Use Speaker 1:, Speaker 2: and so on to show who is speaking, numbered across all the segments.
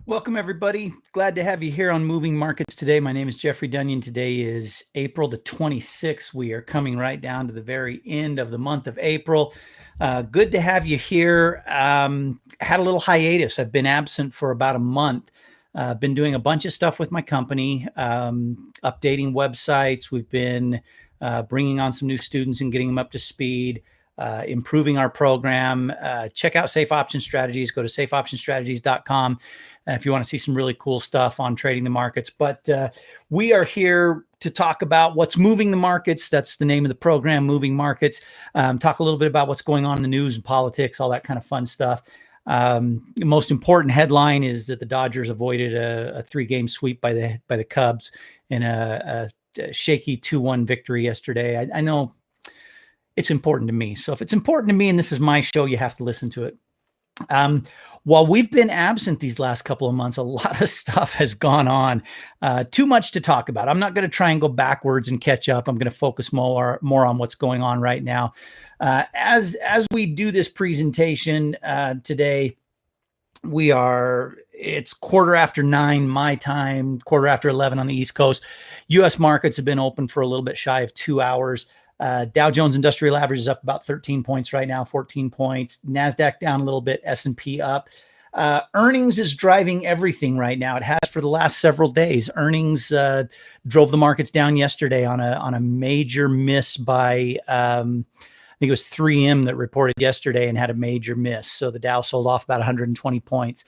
Speaker 1: Welcome, everybody. Glad to have you here on Moving Markets today. My name is Jeffry Dunyon. Today is April the 26th. We are coming right down to the very end of the month of April. Good to have you here. Had a little hiatus. I've been absent for about a month. Been doing a bunch of stuff with my company, updating websites. We've been bringing on some new students and getting them up to speed. Improving our program. Check out Safe Option Strategies. Go to safeoptionstrategies.com if you want to see some really cool stuff on trading the markets. But we are here to talk about what's moving the markets. That's the name of the program, Moving Markets. Talk a little bit about what's going on in the news and politics, all that kind of fun stuff. The most important headline is that the Dodgers avoided a 3-game sweep by the Cubs in a shaky 2-1 victory yesterday. I know it's important to me. So if it's important to me and this is my show, you have to listen to it. While we've been absent these last couple of months, a lot of stuff has gone on. Too much to talk about. I'm not going to try and go backwards and catch up. I'm going to focus more on what's going on right now. As we do this presentation today, it's 9:15 my time, 11:15 on the East Coast. U.S. markets have been open for a little bit shy of 2 hours. Dow Jones Industrial Average is up about 13 points right now, 14 points. NASDAQ down a little bit, S&P up. Earnings is driving everything right now. It has for the last several days. Earnings drove the markets down yesterday on a major miss by, I think it was 3M that reported yesterday and had a major miss. So the Dow sold off about 120 points.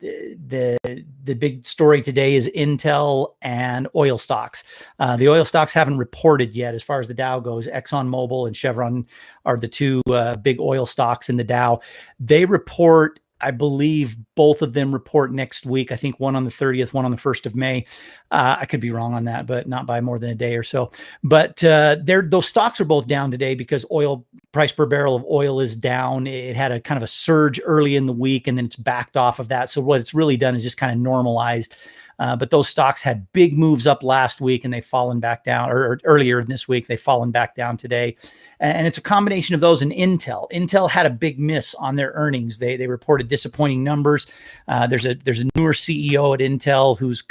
Speaker 1: The big story today is Intel and oil stocks. The oil stocks haven't reported yet as far as the Dow goes. ExxonMobil and Chevron are the two big oil stocks in the Dow. They report, I believe both of them report next week. I think one on the 30th, one on the 1st of May. I could be wrong on that, but not by more than a day or so. But those stocks are both down today because oil price per barrel of oil is down. It had a kind of a surge early in the week and then it's backed off of that. So what it's really done is just kind of normalized. But those stocks had big moves up last week and they've fallen back down, or earlier in this week, they've fallen back down today. And it's a combination of those and Intel. Intel had a big miss on their earnings. They reported disappointing numbers. There's a newer CEO at Intel who's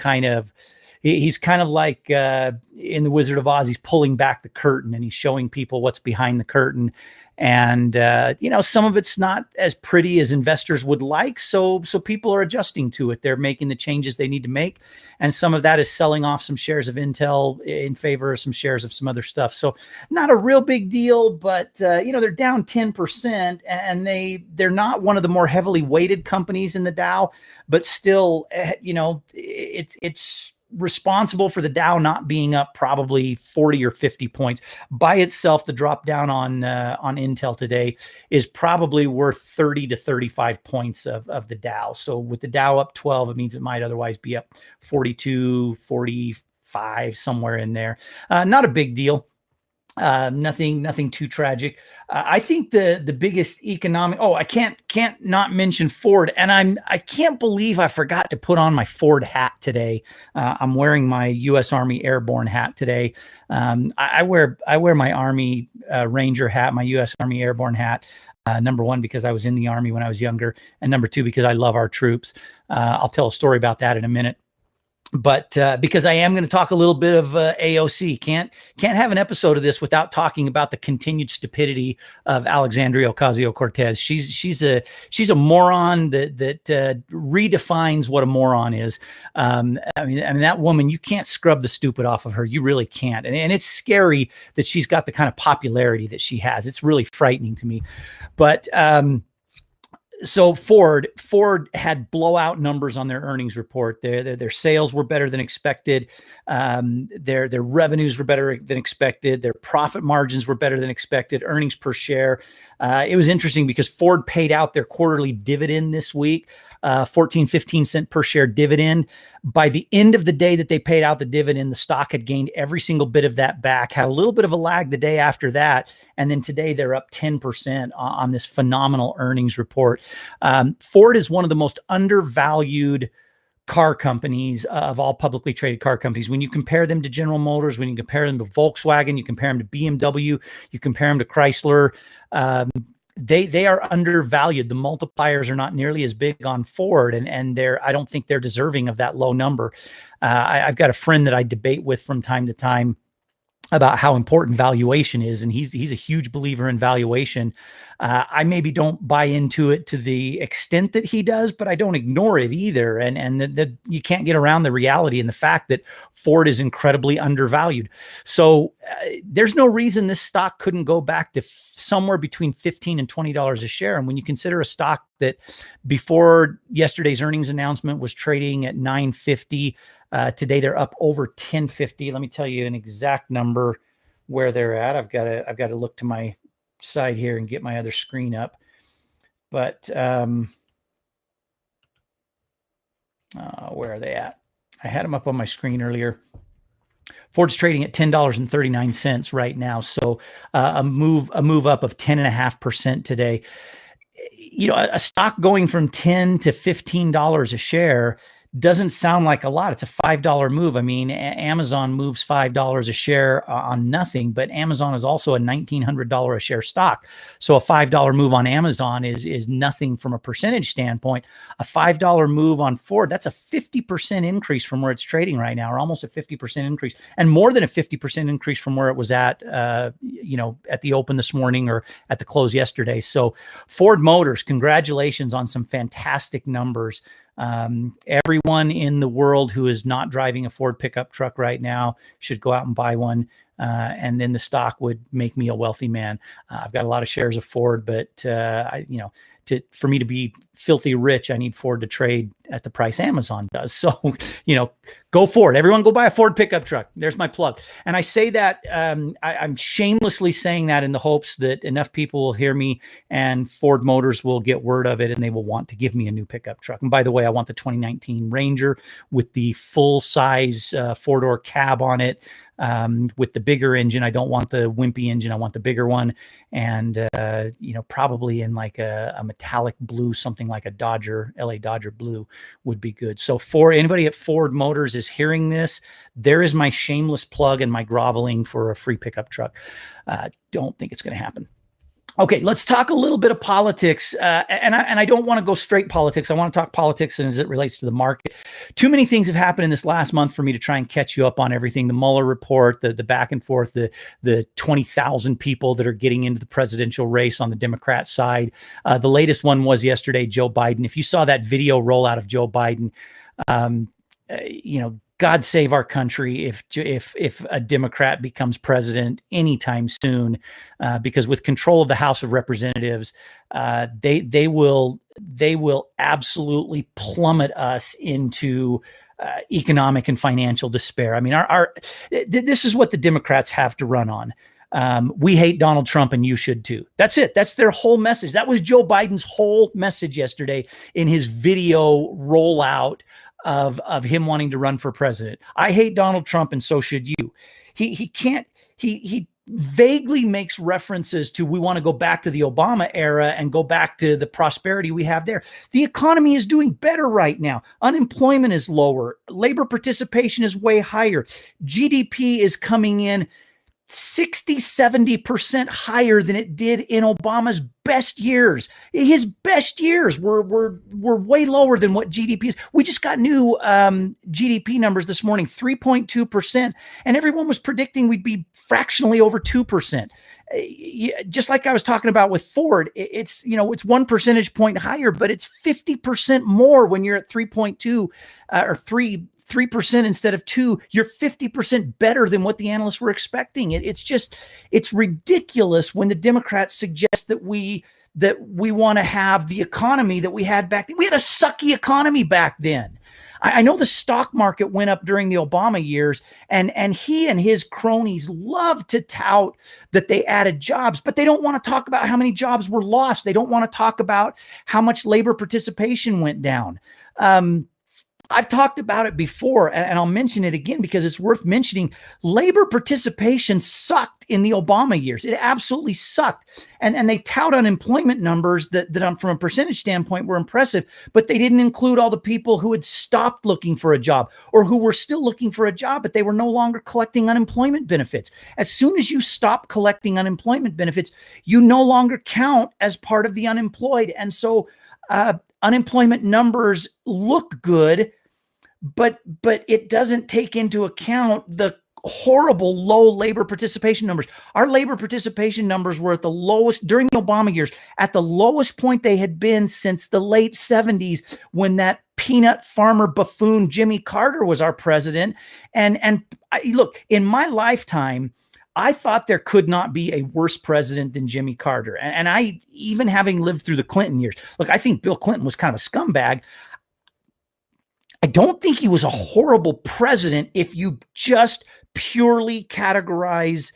Speaker 1: he's kind of like in the Wizard of Oz. He's pulling back the curtain and he's showing people what's behind the curtain. And, some of it's not as pretty as investors would like. So people are adjusting to it. They're making the changes they need to make. And some of that is selling off some shares of Intel in favor of some shares of some other stuff. So not a real big deal, but, they're down 10% and they're not one of the more heavily weighted companies in the Dow, but still, it's responsible for the Dow not being up probably 40 or 50 points. By itself, the drop down on Intel today is probably worth 30 to 35 points of the Dow. So with the Dow up 12, it means it might otherwise be up 42, 45, somewhere in there. Not a big deal. Nothing too tragic. I think the biggest economic. Oh, I can't not mention Ford, and I can't believe I forgot to put on my Ford hat today. I'm wearing my U.S. Army Airborne hat today. I wear my Army Ranger hat, my U.S. Army Airborne hat. Number one, because I was in the Army when I was younger, and number two, because I love our troops. I'll tell a story about that in a minute. But because I am going to talk a little bit of AOC, can't have an episode of this without talking about the continued stupidity of Alexandria Ocasio-Cortez. She's a moron that redefines what a moron is. I mean that woman, you can't scrub the stupid off of her. You really can't. And it's scary that she's got the kind of popularity that she has. It's really frightening to me. But so Ford had blowout numbers on their earnings report. Their sales were better than expected. Their revenues were better than expected. Their profit margins were better than expected. Earnings per share. It was interesting because Ford paid out their quarterly dividend this week, 15 cent per share dividend. By the end of the day that they paid out the dividend, the stock had gained every single bit of that back, had a little bit of a lag the day after that. And then today they're up 10% on this phenomenal earnings report. Ford is one of the most undervalued car companies of all publicly traded car companies. When you compare them to General Motors, when you compare them to Volkswagen, you compare them to BMW, you compare them to Chrysler, they are undervalued. The multipliers are not nearly as big on Ford, and I don't think they're deserving of that low number. I've got a friend that I debate with from time to time about how important valuation is, and he's a huge believer in valuation. I maybe don't buy into it to the extent that he does, but I don't ignore it either. And you can't get around the reality and the fact that Ford is incredibly undervalued. So there's no reason this stock couldn't go back to somewhere between $15 and $20 a share. And when you consider a stock that before yesterday's earnings announcement was trading at $9.50, today they're up over $10.50. Let me tell you an exact number where they're at. I've got to look to my side here and get my other screen up. But where are they at? I had them up on my screen earlier. Ford's trading at $10.39 right now, so a move up of 10.5% today. You know, a stock going from $10 to $15 a share doesn't sound like a lot. It's a $5 move. I mean, Amazon moves $5 a share on nothing, but Amazon is also a $1,900 a share stock. So a $5 move on Amazon is nothing from a percentage standpoint. A $5 move on Ford, that's a 50% increase from where it's trading right now, or almost a 50% increase, and more than a 50% increase from where it was at, you know, at the open this morning or at the close yesterday. So Ford Motors, congratulations on some fantastic numbers. Everyone in the world who is not driving a Ford pickup truck right now should go out and buy one. And then the stock would make me a wealthy man. I've got a lot of shares of Ford, but for me to be filthy rich, I need Ford to trade at the price Amazon does. So, go Ford. Everyone go buy a Ford pickup truck. There's my plug. And I say that, I'm shamelessly saying that in the hopes that enough people will hear me and Ford Motors will get word of it and they will want to give me a new pickup truck. And by the way, I want the 2019 Ranger with the full size 4-door cab on it. With the bigger engine. I don't want the wimpy engine. I want the bigger one. And, probably in like a metallic blue, something like a LA Dodger blue would be good. So for anybody at Ford Motors is hearing this, there is my shameless plug and my groveling for a free pickup truck. Don't think it's going to happen. Okay, let's talk a little bit of politics. And I don't want to go straight politics. I want to talk politics as it relates to the market. Too many things have happened in this last month for me to try and catch you up on everything. The Mueller report, the back and forth, the 20,000 people that are getting into the presidential race on the Democrat side. The latest one was yesterday, Joe Biden. If you saw that video rollout of Joe Biden, God save our country if a Democrat becomes president anytime soon, because with control of the House of Representatives, they will absolutely plummet us into economic and financial despair. I mean, this is what the Democrats have to run on. We hate Donald Trump and you should too. That's it. That's their whole message. That was Joe Biden's whole message yesterday in his video rollout of him wanting to run for president. I hate Donald Trump and so should you. He vaguely makes references to, we want to go back to the Obama era and go back to the prosperity we have there. The economy is doing better right now. Unemployment is lower. Labor participation is way higher. GDP is coming in 60-70% higher than it did in Obama's best years. His best years were way lower than what GDP is. We just got new GDP numbers this morning, 3.2%, and everyone was predicting we'd be fractionally over 2%. Just like I was talking about with Ford, it's 1 percentage point higher, but it's 50% more when you're at 3.2 or 3% instead of 2%. You're 50% better than what the analysts were expecting. It's ridiculous when the Democrats suggest that we want to have the economy that we had back then. We had a sucky economy back then. I know the stock market went up during the Obama years, and he and his cronies love to tout that they added jobs, but they don't want to talk about how many jobs were lost. They don't want to talk about how much labor participation went down. I've talked about it before, and I'll mention it again because it's worth mentioning. Labor participation sucked in the Obama years. It absolutely sucked. And they tout unemployment numbers that from a percentage standpoint were impressive, but they didn't include all the people who had stopped looking for a job or who were still looking for a job, but they were no longer collecting unemployment benefits. As soon as you stop collecting unemployment benefits, you no longer count as part of the unemployed. And so unemployment numbers look good, but it doesn't take into account the horrible low labor participation numbers. Our labor participation numbers were at the lowest during the Obama years, at the lowest point they had been since the late 70s, when that peanut farmer buffoon Jimmy Carter was our president. And look, in my lifetime, I thought there could not be a worse president than Jimmy Carter. And I, even having lived through the Clinton years, look, I think Bill Clinton was kind of a scumbag. I don't think he was a horrible president if you just purely categorize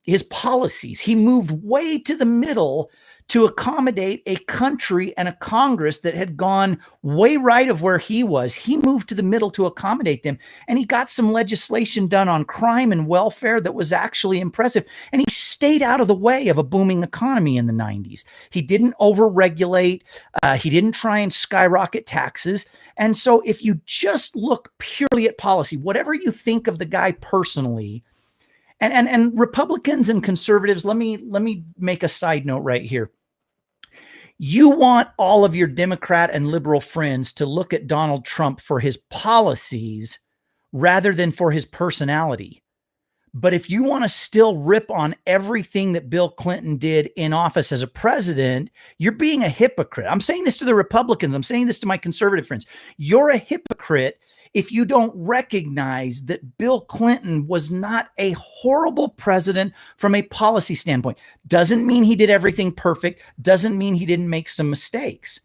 Speaker 1: his policies. He moved way to the middle to accommodate a country and a Congress that had gone way right of where he was. He moved to the middle to accommodate them. And he got some legislation done on crime and welfare that was actually impressive. And he stayed out of the way of a booming economy in the 90s. He didn't overregulate. He didn't try and skyrocket taxes. And so if you just look purely at policy, whatever you think of the guy personally, and Republicans and conservatives, let me make a side note right here. You want all of your Democrat and liberal friends to look at Donald Trump for his policies rather than for his personality. But if you want to still rip on everything that Bill Clinton did in office as a president, you're being a hypocrite. I'm saying this to the Republicans. I'm saying this to my conservative friends. You're a hypocrite if you don't recognize that Bill Clinton was not a horrible president from a policy standpoint. Doesn't mean he did everything perfect. Doesn't mean he didn't make some mistakes.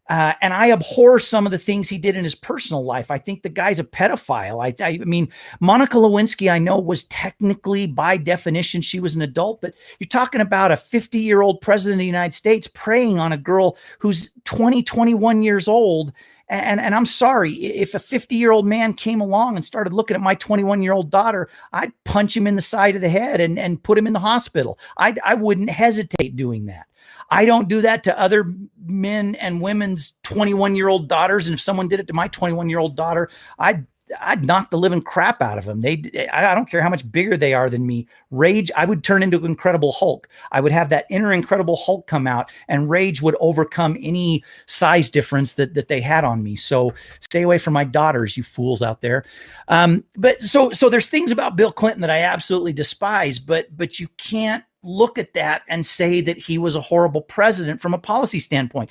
Speaker 1: And I abhor some of the things he did in his personal life. I think the guy's a pedophile. I mean, Monica Lewinsky, I know, was technically, by definition, she was an adult, but you're talking about a 50-year-old president of the United States preying on a girl who's 20, 21 years old. And I'm sorry, if a 50-year-old man came along and started looking at my 21-year-old daughter, I'd punch him in the side of the head and put him in the hospital. I wouldn't hesitate doing that. I don't do that to other men and women's 21-year-old daughters. And if someone did it to my 21-year-old daughter, I'd knock the living crap out of them. I don't care how much bigger they are than me. Rage, I would turn into Incredible Hulk. I would have that inner Incredible Hulk come out, and rage would overcome any size difference that they had on me. So stay away from my daughters, you fools out there. But so there's things about Bill Clinton that I absolutely despise, but you can't look at that and say that he was a horrible president from a policy standpoint.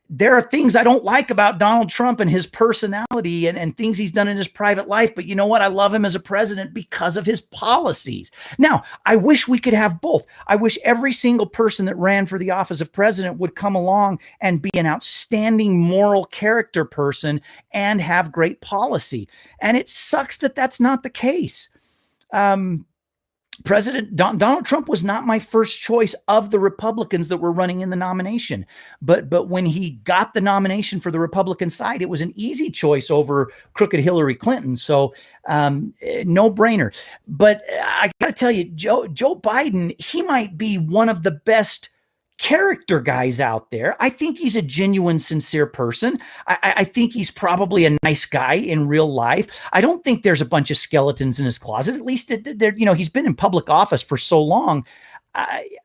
Speaker 1: There are things I don't like about Donald Trump and his personality and things he's done in his private life. But you know what? I love him as a president because of his policies. Now, I wish we could have both. I wish every single person that ran for the office of president would come along and be an outstanding moral character person and have great policy. And it sucks that that's not the case. Donald Trump was not my first choice of the Republicans that were running in the nomination. But when he got the nomination for the Republican side, it was an easy choice over crooked Hillary Clinton. So no brainer. But I got to tell you, Joe Biden, he might be one of the best character guys out there. I think he's a genuine, sincere person. I think he's probably a nice guy in real life. I don't think there's a bunch of skeletons in his closet. At least he's been in public office for so long.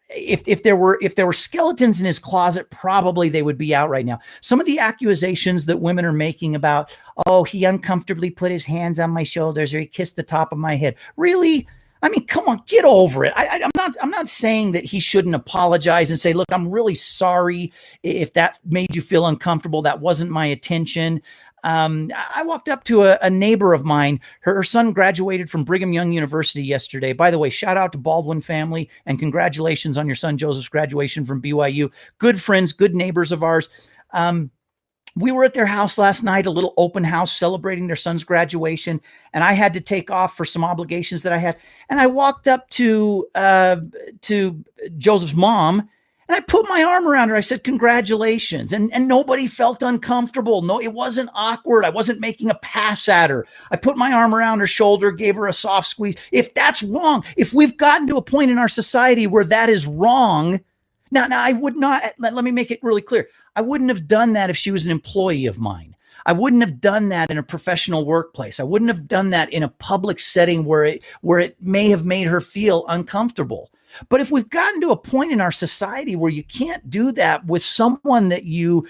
Speaker 1: If there were skeletons in his closet, probably they would be out right now. Some of the accusations that women are making about, oh, he uncomfortably put his hands on my shoulders or he kissed the top of my head. Really? I mean, come on, get over it. I'm not saying that he shouldn't apologize and say, look, I'm really sorry if that made you feel uncomfortable. That wasn't my intention. I walked up to a neighbor of mine. Her son graduated from Brigham Young University yesterday. By the way, shout out to Baldwin family and congratulations on your son Joseph's graduation from BYU. Good friends, good neighbors of ours. We were at their house last night, a little open house celebrating their son's graduation. And I had to take off for some obligations that I had. And I walked up to Joseph's mom And I put my arm around her. I said, congratulations. And nobody felt uncomfortable. No, it wasn't awkward. I wasn't making a pass at her. I put my arm around her shoulder, gave her a soft squeeze. If that's wrong, if we've gotten to a point in our society where that is wrong, now I would not, let me make it really clear. I wouldn't have done that if she was an employee of mine. I wouldn't have done that in a professional workplace. I wouldn't have done that in a public setting where it may have made her feel uncomfortable. But if we've gotten to a point in our society where you can't do that with someone that you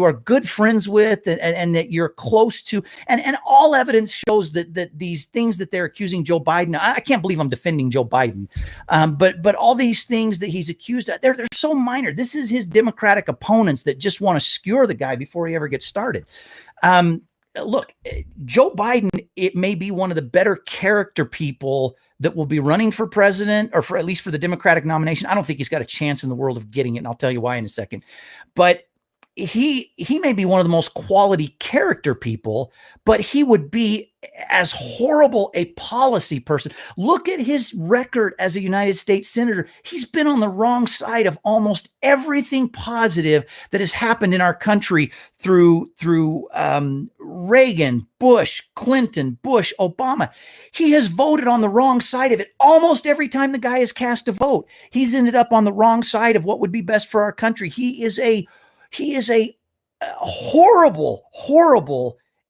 Speaker 1: are good friends with and that you're close to, and all evidence shows that these things that they're accusing Joe Biden, I can't believe I'm defending Joe Biden, but all these things that he's accused of, they're so minor. This is his Democratic opponents that just want to skewer the guy before he ever gets started. Look, Joe Biden, it may be one of the better character people that will be running for president, or for at least for the Democratic nomination. I don't think he's got a chance in the world of getting it, and I'll tell you why in a second. But he may be one of the most quality character people, but he would be as horrible a policy person. Look at his record as a United States senator. He's been on the wrong side of almost everything positive that has happened in our country through Reagan, Bush, Clinton, Bush, Obama. He has voted on the wrong side of it almost every time the guy has cast a vote. He's ended up on the wrong side of what would be best for our country. He is a horrible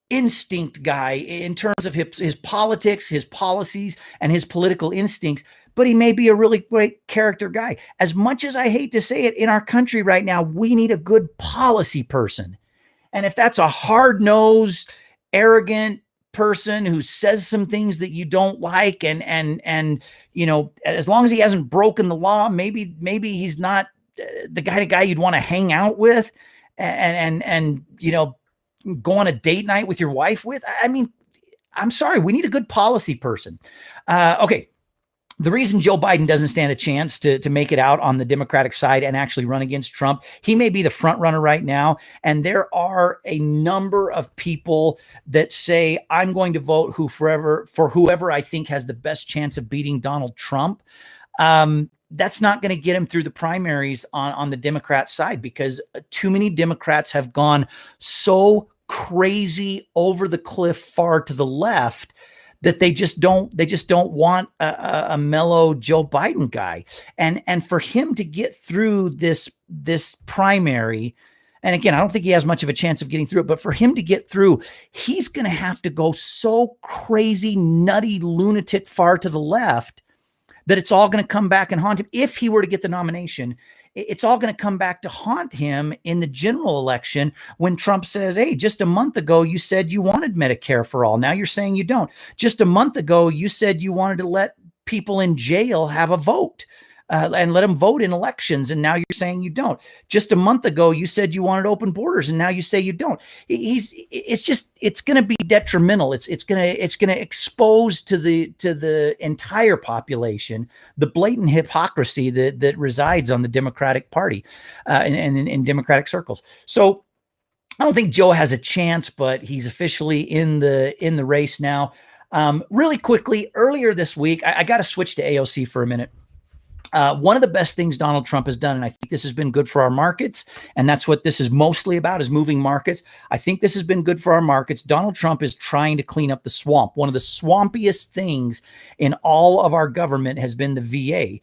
Speaker 1: instinct guy in terms of his politics, his policies, and his political instincts, but he may be a really great character guy. As much as I hate to say it, in our country right now, we need a good policy person. And if that's a hard-nosed, arrogant person who says some things that you don't like, and you know, as long as he hasn't broken the law, maybe he's not the guy you'd want to hang out with and you know, go on a date night with your wife with. I mean, I'm sorry, we need a good policy person. Okay. The reason Joe Biden doesn't stand a chance to make it out on the Democratic side and actually run against Trump, he may be the front runner right now. And there are a number of people that say, I'm going to vote for whoever I think has the best chance of beating Donald Trump. That's not going to get him through the primaries on the Democrat side, because too many Democrats have gone so crazy over the cliff far to the left that they just don't want a mellow Joe Biden guy. And for him to get through this primary, and again, I don't think he has much of a chance of getting through it, but for him to get through, he's going to have to go so crazy, nutty, lunatic far to the left that it's all going to come back and haunt him. If he were to get the nomination, it's all going to come back to haunt him in the general election when Trump says, hey, just a month ago, you said you wanted Medicare for all. Now you're saying you don't. Just a month ago, you said you wanted to let people in jail have a vote and let them vote in elections. And now you're saying you don't. Just a month ago, you said you wanted open borders, and now you say you don't. It's going to be detrimental. It's going to expose to the entire population the blatant hypocrisy that resides on the Democratic Party and in Democratic circles. So I don't think Joe has a chance, but he's officially in the race now. Really quickly, earlier this week, I got to switch to AOC for a minute. One of the best things Donald Trump has done, and I think this has been good for our markets, and that's what this is mostly about, is moving markets. I think this has been good for our markets. Donald Trump is trying to clean up the swamp. One of the swampiest things in all of our government has been the VA.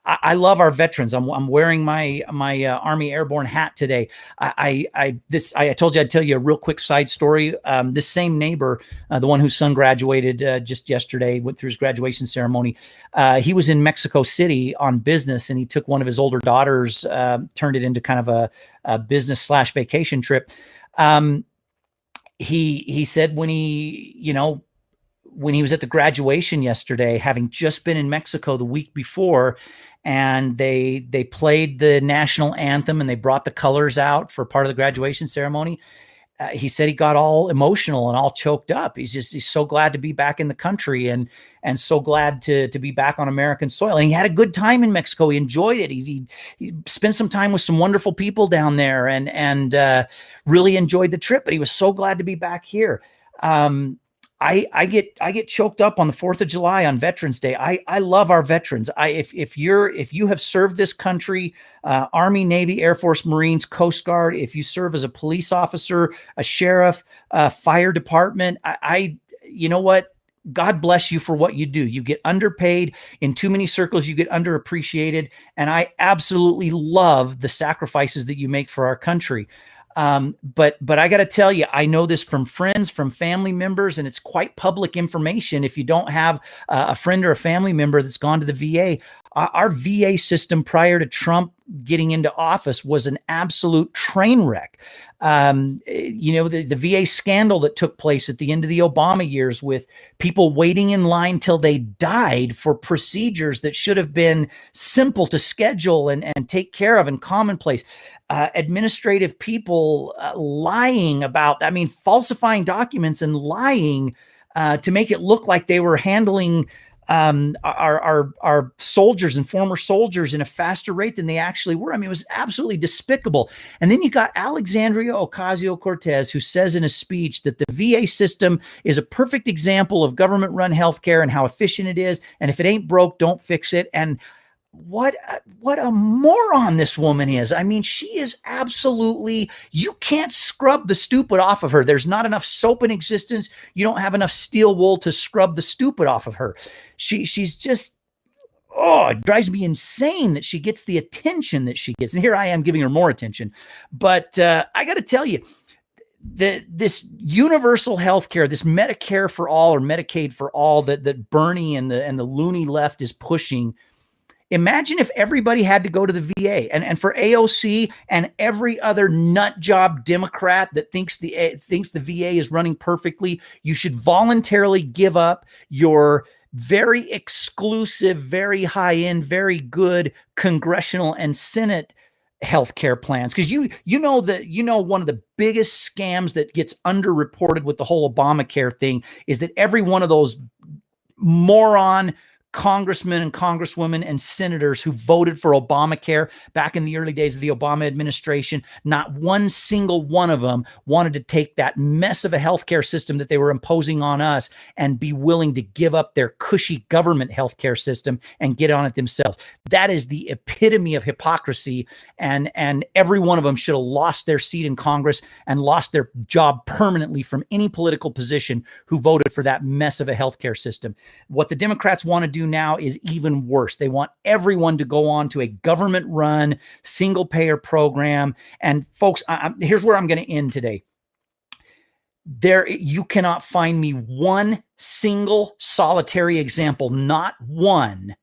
Speaker 1: I love our veterans. I'm wearing my Army Airborne hat today. I told you I'd tell you a real quick side story. This same neighbor, the one whose son graduated just yesterday, went through his graduation ceremony. He was in Mexico City on business, and he took one of his older daughters, turned it into kind of a business/vacation trip. He said when he was at the graduation yesterday, having just been in Mexico the week before, and they played the national anthem and they brought the colors out for part of the graduation ceremony. He said he got all emotional and all choked up. He's so glad to be back in the country and so glad to be back on American soil. And he had a good time in Mexico. He enjoyed it. He spent some time with some wonderful people down there and really enjoyed the trip, but he was so glad to be back here. I get choked up on the 4th of July on Veterans Day. I love our veterans. If you have served this country, Army, Navy, Air Force, Marines, Coast Guard, if you serve as a police officer, a sheriff, fire department, you know what? God bless you for what you do. You get underpaid in too many circles. You get underappreciated. And I absolutely love the sacrifices that you make for our country. But I got to tell you, I know this from friends, from family members, and it's quite public information. If you don't have a friend or a family member that's gone to the VA, our VA system prior to Trump getting into office was an absolute train wreck. The VA scandal that took place at the end of the Obama years with people waiting in line till they died for procedures that should have been simple to schedule and take care of and commonplace. Administrative people lying about, falsifying documents and lying to make it look like they were handling our soldiers and former soldiers in a faster rate than they actually were. It was absolutely despicable. And then you got Alexandria Ocasio-Cortez, who says in a speech that the VA system is a perfect example of government-run healthcare and how efficient it is. And if it ain't broke, don't fix it. And what a moron this woman is. She is absolutely, you can't scrub the stupid off of her. There's not enough soap in existence. You don't have enough steel wool to scrub the stupid off of her. She's just, it drives me insane that she gets the attention that she gets. And here I am giving her more attention. But I got to tell you, this universal health care, this Medicare for all or Medicaid for all that Bernie and the loony left is pushing. Imagine if everybody had to go to the VA, and for AOC and every other nut job Democrat that thinks the VA is running perfectly, you should voluntarily give up your very exclusive, very high-end, very good congressional and Senate healthcare plans. Because one of the biggest scams that gets underreported with the whole Obamacare thing is that every one of those moron congressmen and congresswomen and senators who voted for Obamacare back in the early days of the Obama administration, not one single one of them wanted to take that mess of a healthcare system that they were imposing on us and be willing to give up their cushy government healthcare system and get on it themselves. That is the epitome of hypocrisy. And every one of them should have lost their seat in Congress and lost their job permanently from any political position who voted for that mess of a healthcare system. What the Democrats want to do now is even worse. They want everyone to go on to a government-run single-payer program. And folks, here's where I'm going to end today. You cannot find me one single solitary example, not one,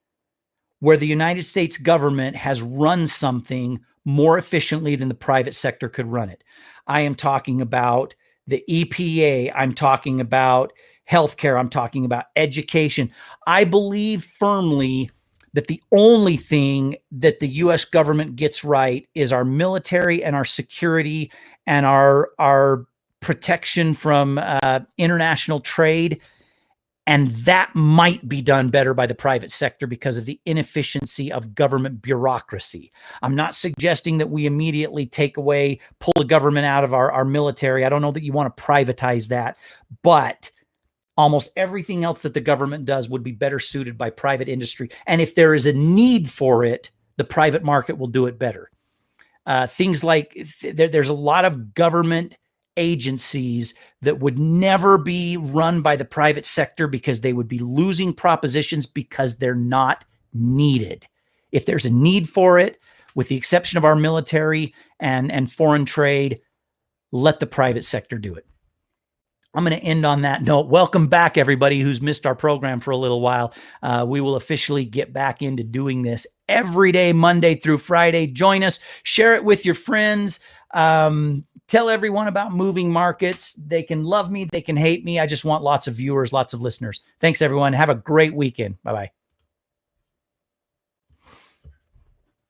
Speaker 1: where the United States government has run something more efficiently than the private sector could run it. I am talking about the EPA. I'm talking about healthcare. I'm talking about education. I believe firmly that the only thing that the U.S. government gets right is our military and our security and our protection from international trade. And that might be done better by the private sector because of the inefficiency of government bureaucracy. I'm not suggesting that we immediately pull the government out of our military. I don't know that you want to privatize that, but almost everything else that the government does would be better suited by private industry. And if there is a need for it, the private market will do it better. Things like there's a lot of government agencies that would never be run by the private sector because they would be losing propositions because they're not needed. If there's a need for it, with the exception of our military and foreign trade, let the private sector do it. I'm going to end on that note. Welcome back, everybody who's missed our program for a little while. We will officially get back into doing this every day, Monday through Friday. Join us. Share it with your friends. Tell everyone about moving markets. They can love me. They can hate me. I just want lots of viewers, lots of listeners. Thanks, everyone. Have a great weekend. Bye-bye.